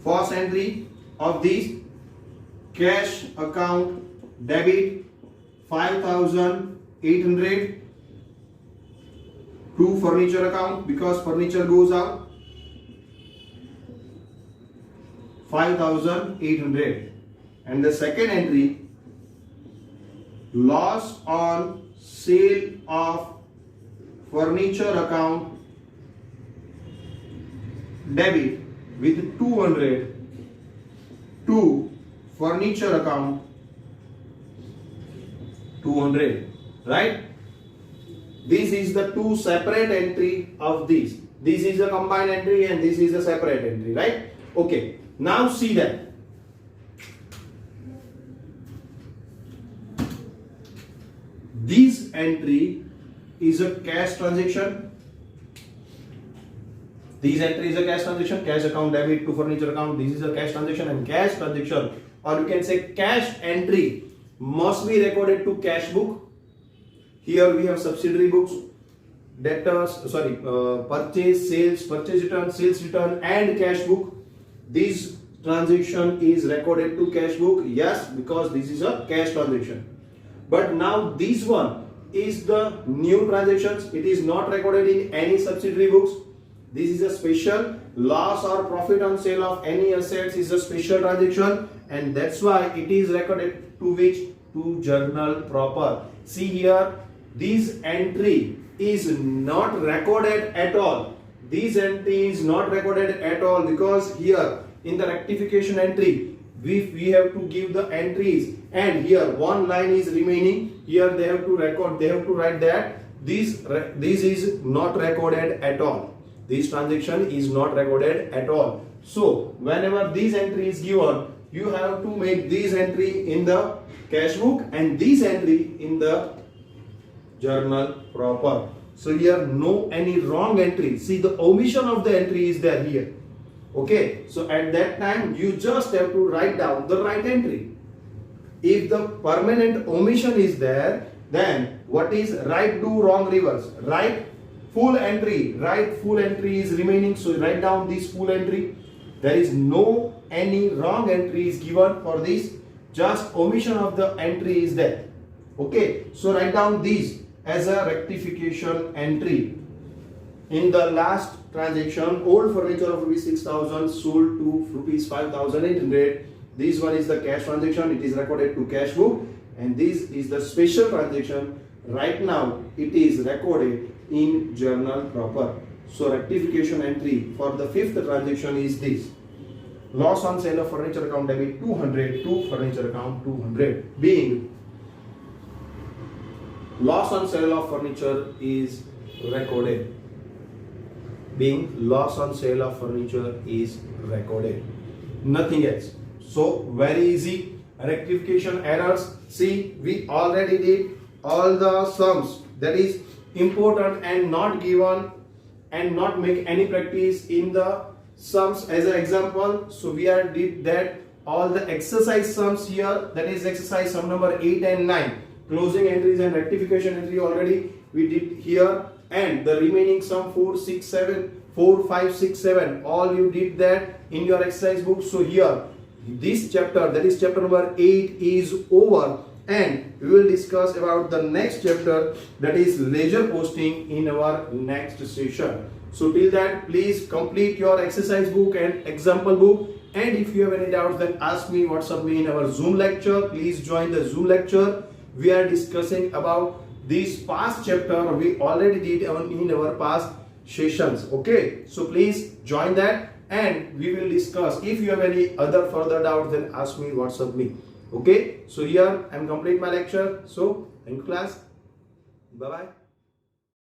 First entry of this cash account debit 5,800 to furniture account because furniture goes out 5,800. And the second entry, loss on sale of furniture account debit with 200 to furniture account 200, right? This is the two separate entry of these. This is a combined entry and this is a separate entry, right? Okay, now see that. This entry is a cash transaction. This entry is a cash transaction, cash account debit to furniture account. This is a cash transaction, and cash transaction, or you can say cash entry, must be recorded to cash book. Here we have subsidiary books, debtors, purchase, sales, purchase return, sales return, and cash book. This transaction is recorded to cash book, yes, because this is a cash transaction. But now this one is the new transactions. It is not recorded in any subsidiary books. This is a special loss or profit on sale of any assets is a special transaction, and that's why it is recorded to which? To journal proper. See here, this entry is not recorded at all. This entry is not recorded at all because here in the rectification entry we have to give the entries, and here one line is remaining. Here they have to record, they have to write that this is not recorded at all. This transaction is not recorded at all. So whenever this entry is given, you have to make this entry in the cash book and this entry in the journal proper. So here no any wrong entry. See, the omission of the entry is there here. Okay, so at that time you just have to write down the right entry. If the permanent omission is there, then what is right do wrong reverse? Right full entry, right full entry is remaining, so write down this full entry. There is no any wrong entry is given for this, just omission of the entry is there. Okay, so write down this as a rectification entry. In the last transaction, old furniture of rupees 6,000 sold to rupees 5,800. This one is the cash transaction, it is recorded to cash book, and this is the special transaction. Right now it is recorded in journal proper. So rectification entry for the fifth transaction is this: loss on sale of furniture account debit 200 to furniture account 200, being loss on sale of furniture is recorded. Being loss on sale of furniture is recorded, nothing else. So very easy. Rectification errors, see, we already did all the sums, that is important and not given and not make any practice in the sums as an example. So we are did that all the exercise sums here, that is exercise sum number 8 and 9, closing entries and rectification entry already we did here, and the remaining sum 4, 5, 6, 7 all you did that in your exercise book. So here this chapter, that is chapter number 8, is over, and we will discuss about the next chapter, that is ledger posting, in our next session. So till that, please complete your exercise book and example book, and if you have any doubts then ask me, WhatsApp me in our Zoom lecture. Please join the Zoom lecture. We are discussing about this past chapter we already did in our past sessions. Okay, so please join that and we will discuss. If you have any other further doubts, then ask me, WhatsApp me. Okay, so here I am complete my lecture. So thank you class. Bye bye.